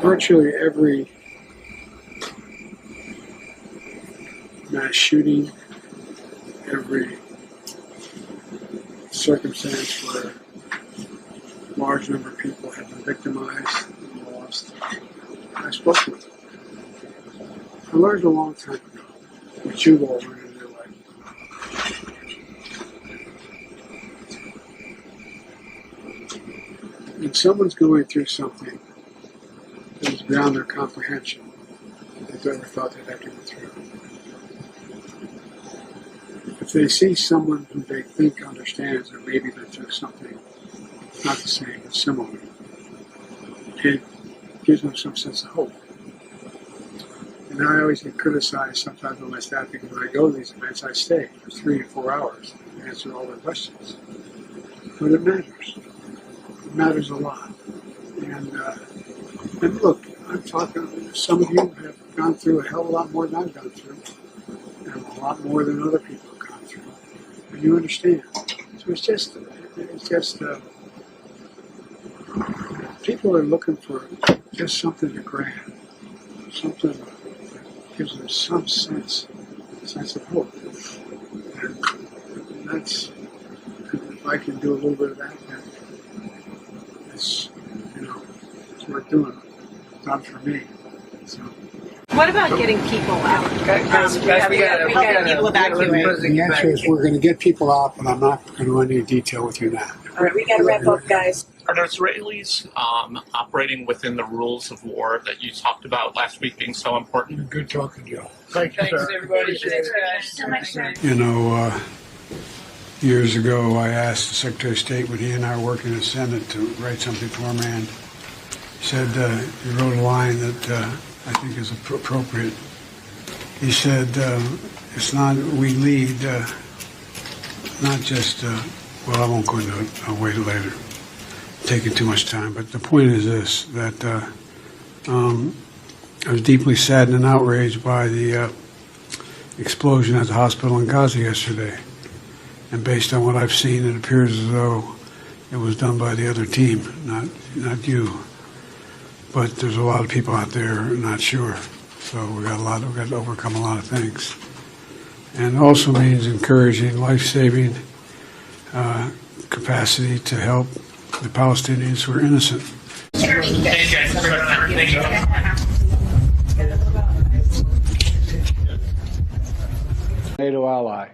virtually every mass shooting, every circumstance where a large number of people have been victimized and lost, I spoke with them. I learned a long time ago what you've all learned in your life. When someone's going through something that is beyond their comprehension, they've ever thought they'd have to go through. If they see someone who they think understands or maybe been through something not the same but similar, it gives them some sense of hope. And I always get criticized sometimes by my staff because when I go to these events, I stay for 3 to 4 hours and answer all their questions. But it matters. It matters a lot. And look, I'm talking, some of you have gone through a hell of a lot more than I've gone through, and a lot more than other people have gone through. And you understand. So it's just people are looking for just something to grab, something that gives them some sense of hope. And that's, if I can do a little bit of that, then it's, it's worth doing. It's not for me. So. What about getting people out? We got people evacuate. The answer is we're going to get people out, but I'm not going to go into any detail with you now. All right, we got to wrap up, guys. Are the Israelis operating within the rules of war that you talked about last week being so important? Good talking, Joe. Thanks, everybody. Years ago, I asked the Secretary of State when he and I were working in the Senate to write something to our man. He said, he wrote a line that I think is appropriate. He said, it's not, we lead, not just, well, I won't go into it. I'll wait later. Taking too much time. But the point is this, that I was deeply saddened and outraged by the explosion at the hospital in Gaza yesterday. And based on what I've seen, it appears as though it was done by the other team, not you. But there's a lot of people out there not sure. So we've got to overcome a lot of things. And it also means encouraging life-saving capacity to help the Palestinians who are innocent. NATO ally.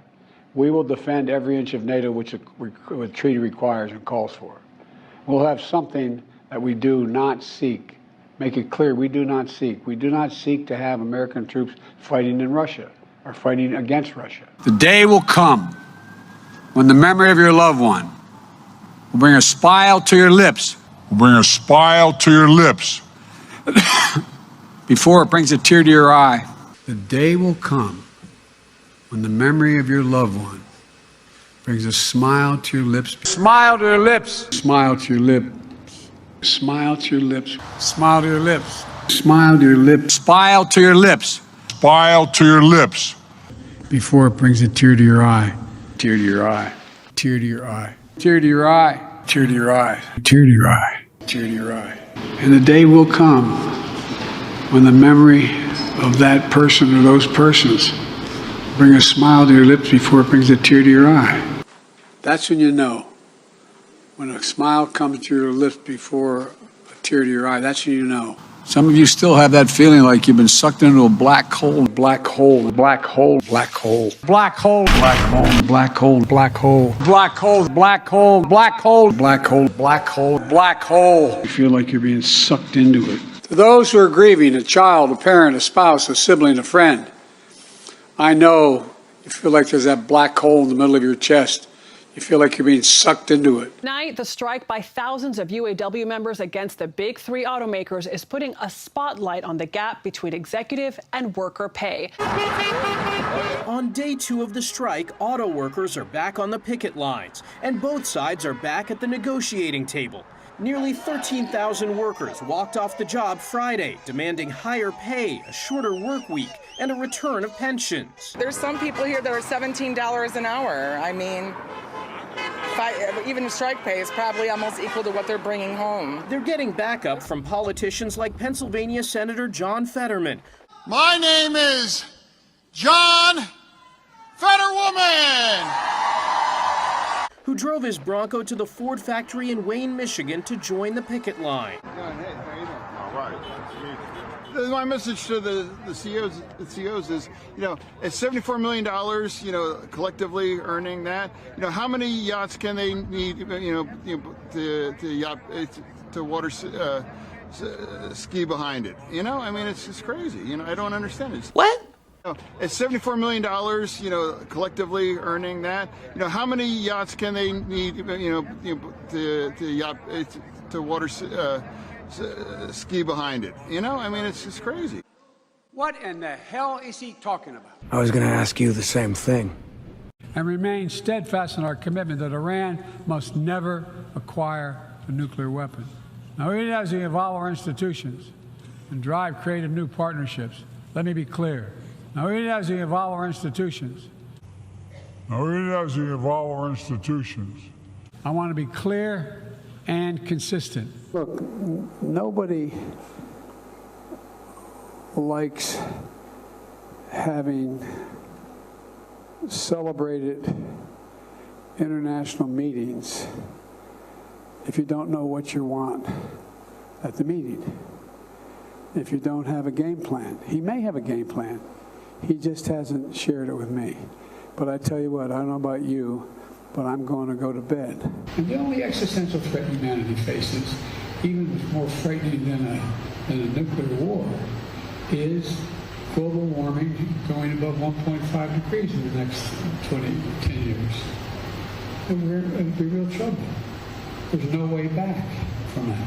We will defend every inch of NATO which the treaty requires and calls for. We'll have something that we do not seek. Make it clear, we do not seek. We do not seek to have American troops fighting in Russia or fighting against Russia. The day will come when the memory of your loved one will bring a smile to your lips. Before it brings a tear to your eye. The day will come when the memory of your loved one brings a smile to your lips. Smile to your lips. Smile to your lips. Smile to your lips. Smile to your lips. Smile to your lips. Smile to your lips. Smile to your lips. Before it brings a tear to your eye. Tear to your eye. Tear to your eye. Tear to your eye. Tear to your eye. Tear to your eye. Tear to your eye. And the day will come when the memory of that person or those persons bring a smile to your lips before it brings a tear to your eye. That's when you know. When a smile comes to your lips before a tear to your eye, that's when you know. Some of you still have that feeling like you've been sucked into a black hole, black hole, black hole, black hole, black hole, black hole, black hole, black hole, black hole, black hole, black hole, black hole, black hole, black hole. You feel like you're being sucked into it. To those who are grieving, a child, a parent, a spouse, a sibling, a friend, I know you feel like there's that black hole in the middle of your chest. You feel like you're being sucked into it. Tonight, the strike by thousands of UAW members against the big three automakers is putting a spotlight on the gap between executive and worker pay. On day 2 of the strike, auto workers are back on the picket lines, and both sides are back at the negotiating table. Nearly 13,000 workers walked off the job Friday, demanding higher pay, a shorter work week, and a return of pensions. There's some people here that are $17 an hour. I mean, even strike pay is probably almost equal to what they're bringing home. They're getting backup from politicians like Pennsylvania Senator John Fetterman. My name is John Fetterwoman, who drove his Bronco to the Ford factory in Wayne, Michigan to join the picket line. Hey, how you doing? All right. My message to the CEOs is, at $74 million, collectively earning that, how many yachts can they need, to water ski behind it? It's just crazy. I don't understand it. What? At $74 million, collectively earning that, how many yachts can they need, to water ski behind it? It's just crazy. What in the hell is he talking about? I was going to ask you the same thing. And remain steadfast in our commitment that Iran must never acquire a nuclear weapon. Now, even as we evolve our institutions and drive creative new partnerships, let me be clear. Now, even as we evolve our institutions, I want to be clear and consistent. Look, nobody likes having celebrated international meetings if you don't know what you want at the meeting. If you don't have a game plan. He may have a game plan. He just hasn't shared it with me. But I tell you what, I don't know about you, but I'm going to go to bed. And the only existential threat humanity faces, even more frightening than a nuclear war, is global warming going above 1.5 degrees in the next 10 years. And we're in real trouble. There's no way back from that.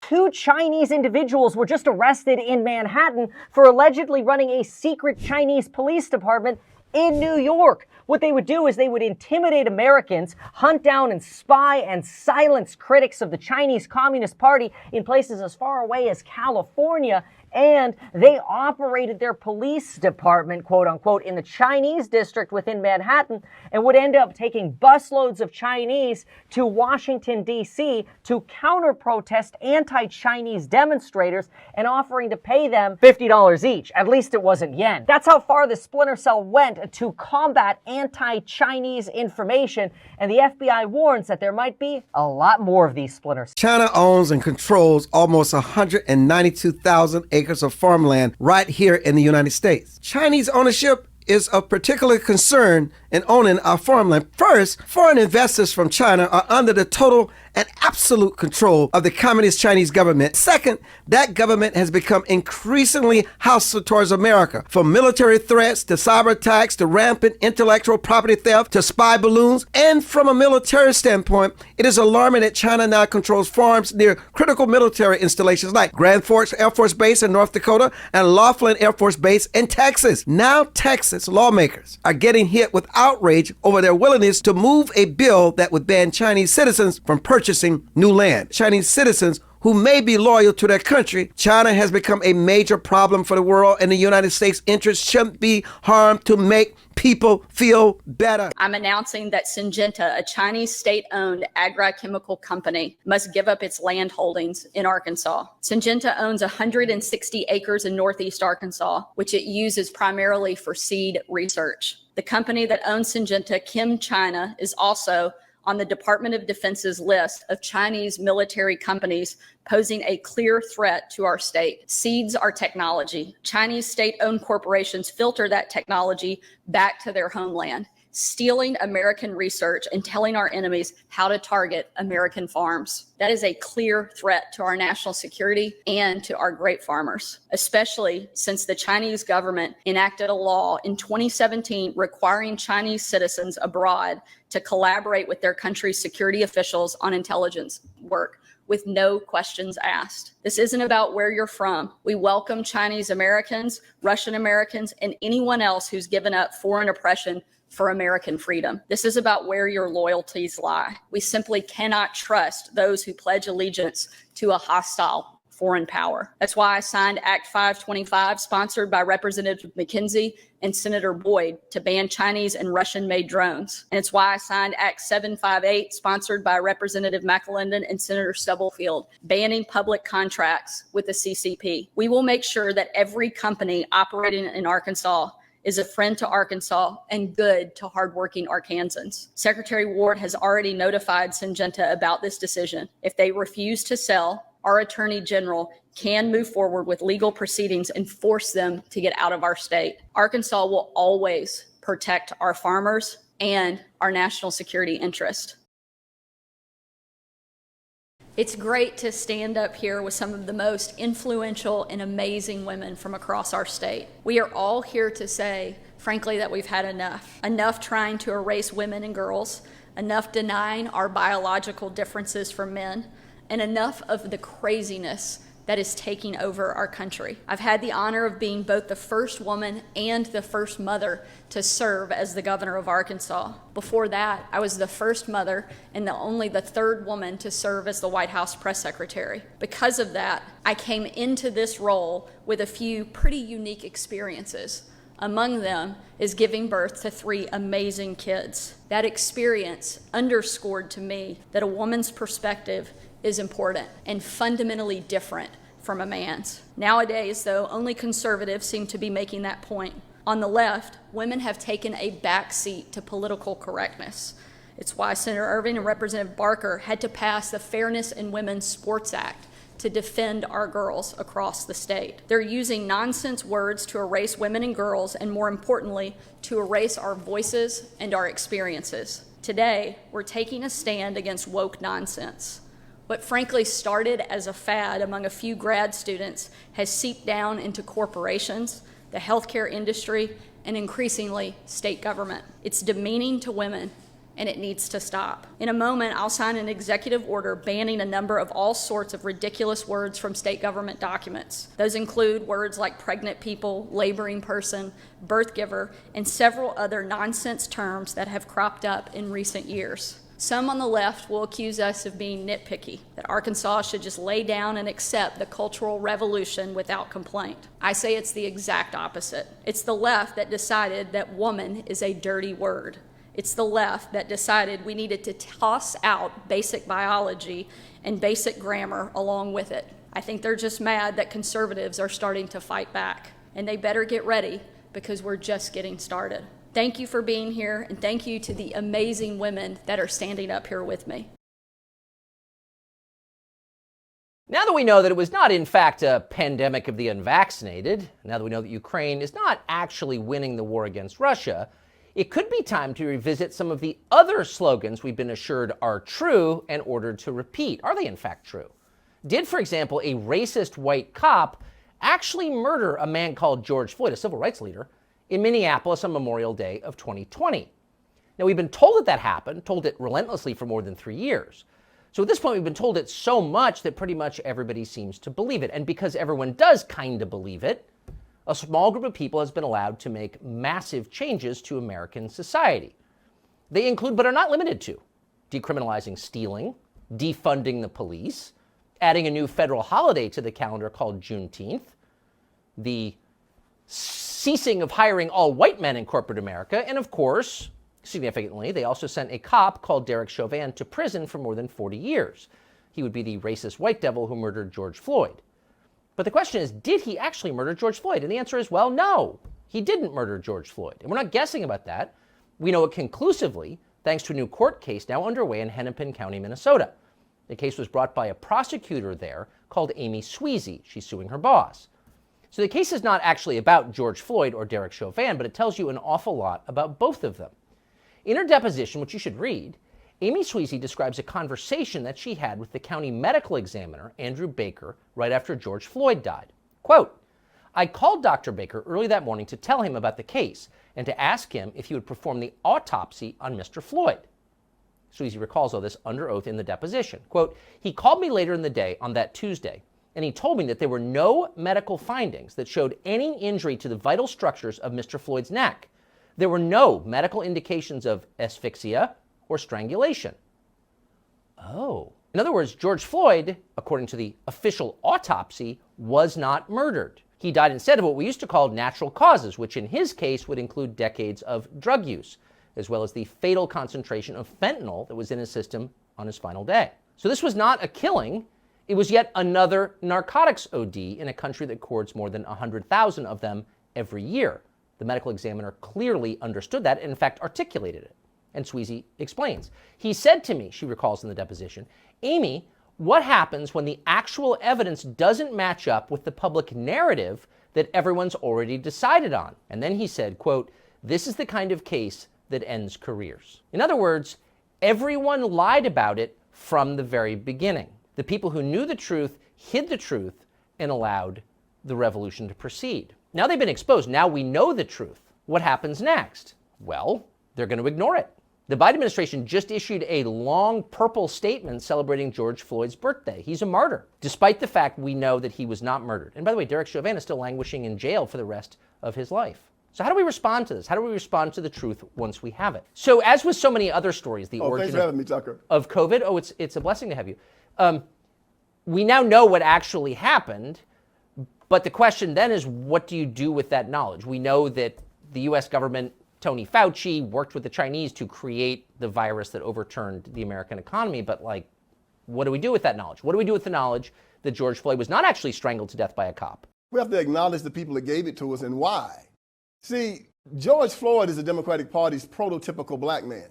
2 Chinese individuals were just arrested in Manhattan for allegedly running a secret Chinese police department in New York. What they would do is they would intimidate Americans, hunt down and spy and silence critics of the Chinese Communist Party in places as far away as California. And they operated their police department, quote unquote, in the Chinese district within Manhattan and would end up taking busloads of Chinese to Washington, D.C. to counter-protest anti-Chinese demonstrators and offering to pay them $50 each. At least it wasn't yen. That's how far the splinter cell went to combat anti-Chinese information. And the FBI warns that there might be a lot more of these splinter cells. China owns and controls almost 192,000 acres of farmland right here in the United States. Chinese ownership is of particular concern in owning our farmland. First, foreign investors from China are under the total and absolute control of the Communist Chinese government. Second, that government has become increasingly hostile towards America, from military threats to cyber attacks to rampant intellectual property theft to spy balloons. And from a military standpoint, it is alarming that China now controls farms near critical military installations like Grand Forks Air Force Base in North Dakota and Laughlin Air Force Base in Texas. Now Texas lawmakers are getting hit with outrage over their willingness to move a bill that would ban Chinese citizens from purchasing new land. Chinese citizens who may be loyal to their country. China has become a major problem for the world, and the United States' interests shouldn't be harmed to make people feel better. I'm announcing that Syngenta, a Chinese state-owned agrochemical company, must give up its land holdings in Arkansas. Syngenta owns 160 acres in northeast Arkansas, which it uses primarily for seed research. The company that owns Syngenta, Kim China, is also on the Department of Defense's list of Chinese military companies posing a clear threat to our state. Seeds are technology. Chinese state-owned corporations filter that technology back to their homeland, stealing American research and telling our enemies how to target American farms. That is a clear threat to our national security and to our great farmers, especially since the Chinese government enacted a law in 2017 requiring Chinese citizens abroad to collaborate with their country's security officials on intelligence work with no questions asked. This isn't about where you're from. We welcome Chinese Americans, Russian Americans, and anyone else who's given up foreign oppression for American freedom. This is about where your loyalties lie. We simply cannot trust those who pledge allegiance to a hostile foreign power. That's why I signed Act 525, sponsored by Representative McKenzie and Senator Boyd, to ban Chinese and Russian-made drones. And it's why I signed Act 758, sponsored by Representative McAlinden and Senator Stubblefield, banning public contracts with the CCP. We will make sure that every company operating in Arkansas is a friend to Arkansas and good to hardworking Arkansans. Secretary Ward has already notified Syngenta about this decision. If they refuse to sell, our Attorney General can move forward with legal proceedings and force them to get out of our state. Arkansas will always protect our farmers and our national security interest. It's great to stand up here with some of the most influential and amazing women from across our state. We are all here to say, frankly, that we've had enough. Enough trying to erase women and girls, enough denying our biological differences from men, and enough of the craziness that is taking over our country. I've had the honor of being both the first woman and the first mother to serve as the governor of Arkansas. Before that, I was the first mother and only the third woman to serve as the White House press secretary. Because of that, I came into this role with a few pretty unique experiences. Among them is giving birth to 3 amazing kids. That experience underscored to me that a woman's perspective is important and fundamentally different from a man's. Nowadays, though, only conservatives seem to be making that point. On the left, women have taken a back seat to political correctness. It's why Senator Irving and Representative Barker had to pass the Fairness in Women's Sports Act to defend our girls across the state. They're using nonsense words to erase women and girls, and more importantly, to erase our voices and our experiences. Today, we're taking a stand against woke nonsense. What frankly started as a fad among a few grad students has seeped down into corporations, the healthcare industry, and increasingly state government. It's demeaning to women, and it needs to stop. In a moment, I'll sign an executive order banning a number of all sorts of ridiculous words from state government documents. Those include words like pregnant people, laboring person, birth giver, and several other nonsense terms that have cropped up in recent years. Some on the left will accuse us of being nitpicky, that Arkansas should just lay down and accept the cultural revolution without complaint. I say it's the exact opposite. It's the left that decided that woman is a dirty word. It's the left that decided we needed to toss out basic biology and basic grammar along with it. I think they're just mad that conservatives are starting to fight back, and they better get ready because we're just getting started. Thank you for being here, and thank you to the amazing women that are standing up here with me. Now that we know that it was not, in fact, a pandemic of the unvaccinated, now that we know that Ukraine is not actually winning the war against Russia, it could be time to revisit some of the other slogans we've been assured are true and ordered to repeat. Are they, in fact, true? Did, for example, a racist white cop actually murder a man called George Floyd, a civil rights leader, in Minneapolis on Memorial Day of 2020. Now, we've been told that that happened, told it relentlessly for more than 3 years. So at this point, we've been told it so much that pretty much everybody seems to believe it. And because everyone does kind of believe it, a small group of people has been allowed to make massive changes to American society. They include, but are not limited to, decriminalizing stealing, defunding the police, adding a new federal holiday to the calendar called Juneteenth, the ceasing of hiring all white men in corporate America, and of course, significantly, they also sent a cop called Derek Chauvin to prison for more than 40 years. He would be the racist white devil who murdered George Floyd. But the question is, did he actually murder George Floyd? And the answer is, well, no, he didn't murder George Floyd. And we're not guessing about that. We know it conclusively, thanks to a new court case now underway in Hennepin County, Minnesota. The case was brought by a prosecutor there called Amy Sweezy. She's suing her boss. So the case is not actually about George Floyd or Derek Chauvin, but it tells you an awful lot about both of them. In her deposition, which you should read, Amy Sweezy describes a conversation that she had with the county medical examiner, Andrew Baker, right after George Floyd died. Quote, "I called Dr. Baker early that morning to tell him about the case and to ask him if he would perform the autopsy on Mr. Floyd." Sweezy recalls all this under oath in the deposition. Quote, "He called me later in the day on that Tuesday, and he told me that there were no medical findings that showed any injury to the vital structures of Mr. Floyd's neck. There were no medical indications of asphyxia or strangulation." Oh, In other words, George Floyd, according to the official autopsy, was not murdered. He died instead of what we used to call natural causes, which in his case would include decades of drug use, as well as the fatal concentration of fentanyl that was in his system on his final day. So this was not a killing. It was yet another narcotics OD in a country that records more than 100,000 of them every year. The medical examiner clearly understood that and in fact articulated it. And Sweezy explains. He said to me, she recalls in the deposition, Amy, what happens when the actual evidence doesn't match up with the public narrative that everyone's already decided on? And then he said, quote, this is the kind of case that ends careers. In other words, everyone lied about it from the very beginning. The people who knew the truth hid the truth and allowed the revolution to proceed. Now they've been exposed. Now we know the truth. What happens next? Well, they're going to ignore it. The Biden administration just issued a long purple statement celebrating George Floyd's birthday. He's a martyr, despite the fact we know that he was not murdered. And by the way, Derek Chauvin is still languishing in jail for the rest of his life. So how do we respond to this? How do we respond to the truth once we have it? So as with so many other stories, the origin of COVID, it's a blessing to have you. We now know what actually happened, but the question then is, what do you do with that knowledge? We know that the U.S. government, Tony Fauci, worked with the Chinese to create the virus that overturned the American economy, but what do we do with that knowledge? What do we do with the knowledge that George Floyd was not actually strangled to death by a cop? We have to acknowledge the people that gave it to us and why. See, George Floyd is the Democratic Party's prototypical black man.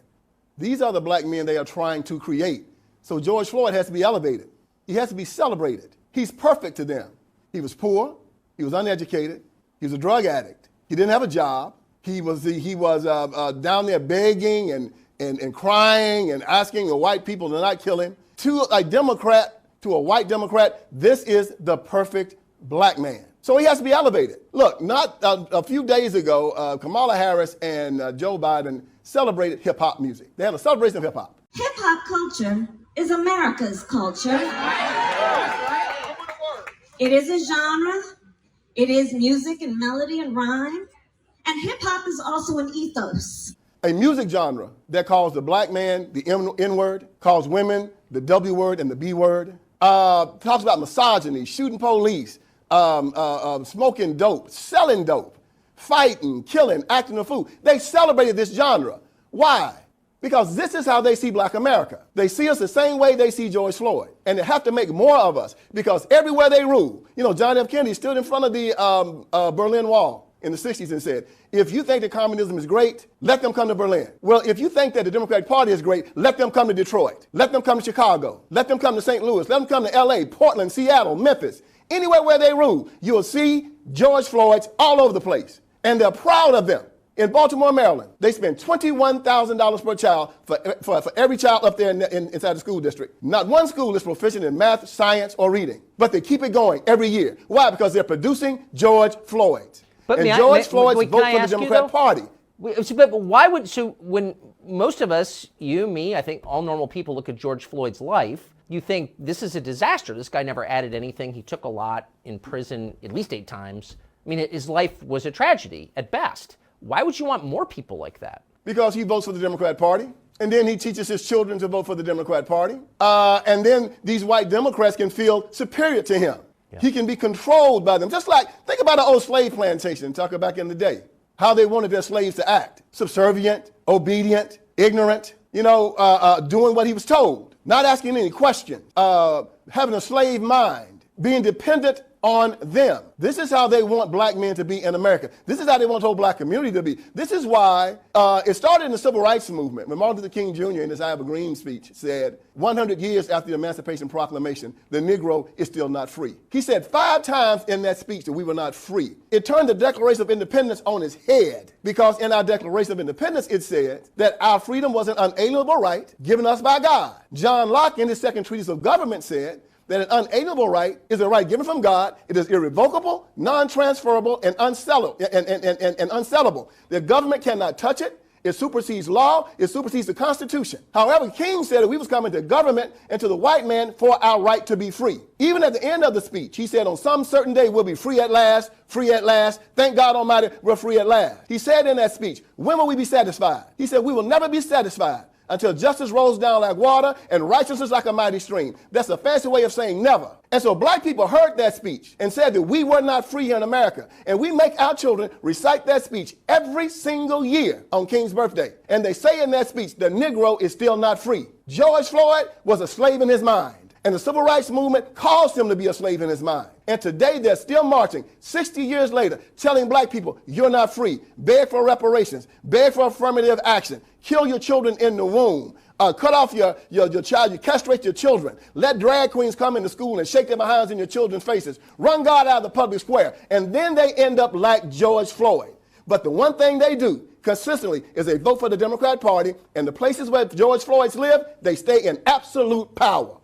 These are the black men they are trying to create. So George Floyd has to be elevated. He has to be celebrated. He's perfect to them. He was poor. He was uneducated. He was a drug addict. He didn't have a job. He was down there begging and crying and asking the white people to not kill him. To a Democrat, to a white Democrat, this is the perfect black man. So he has to be elevated. Look, not a few days ago, Kamala Harris and Joe Biden celebrated hip-hop music. They had a celebration of hip-hop. Hip-hop culture is America's culture. It is a genre. It is music and melody and rhyme. And hip-hop is also an ethos. A music genre that calls the black man the N-word, calls women the W word and the B word, talks about misogyny, shooting police, smoking dope, selling dope, fighting, killing, acting a fool. They celebrated this genre. Why? Because this is how they see black America. They see us the same way they see George Floyd. And they have to make more of us because everywhere they rule, John F. Kennedy stood in front of the Berlin Wall in the 60s and said, if you think that communism is great, let them come to Berlin. Well, if you think that the Democratic Party is great, let them come to Detroit. Let them come to Chicago. Let them come to St. Louis. Let them come to LA, Portland, Seattle, Memphis. Anywhere where they rule, you'll see George Floyd's all over the place. And they're proud of them. In Baltimore, Maryland, they spend $21,000 per child for every child up there inside the school district. Not one school is proficient in math, science, or reading. But they keep it going every year. Why? Because they're producing George Floyd. But and George Floyd's vote for the Democratic Party. But why would, so when most of us, you, me, I think all normal people look at George Floyd's life, you think this is a disaster. This guy never added anything. He took a lot in prison at least 8 times. I mean, his life was a tragedy at best. Why would you want more people like that? Because he votes for the Democrat Party. And then he teaches his children to vote for the Democrat Party. And then these white Democrats can feel superior to him. Yeah. He can be controlled by them. Just like, think about an old slave plantation, talk back in the day. How they wanted their slaves to act. Subservient, obedient, ignorant, doing what he was told. Not asking any questions. Having a slave mind. Being dependent on them. This is how they want black men to be in America. This is how they want the whole black community to be. This is why it started in the Civil Rights Movement. When Martin Luther King Jr. in his I Have a Dream speech said, 100 years after the Emancipation Proclamation, the Negro is still not free. He said 5 times in that speech that we were not free. It turned the Declaration of Independence on its head because in our Declaration of Independence it said that our freedom was an unalienable right given us by God. John Locke in his Second Treatise of Government said that an unalienable right is a right given from God. It is irrevocable, non-transferable, and unsellable. The government cannot touch it. It supersedes law. It supersedes the Constitution. However, King said that we was coming to government and to the white man for our right to be free. Even at the end of the speech, he said, on some certain day, we'll be free at last, free at last. Thank God Almighty, we're free at last. He said in that speech, when will we be satisfied? He said, we will never be satisfied until justice rolls down like water and righteousness like a mighty stream. That's a fancy way of saying never. And so black people heard that speech and said that we were not free here in America. And we make our children recite that speech every single year on King's birthday. And they say in that speech, the Negro is still not free. George Floyd was a slave in his mind. And the civil rights movement caused him to be a slave in his mind. And today they're still marching, 60 years later, telling black people, you're not free. Beg for reparations. Beg for affirmative action. Kill your children in the womb. Cut off your child. You castrate your children. Let drag queens come into school and shake their behinds in your children's faces. Run God out of the public square. And then they end up like George Floyd. But the one thing they do consistently is they vote for the Democrat Party, and the places where George Floyd's live, they stay in absolute power.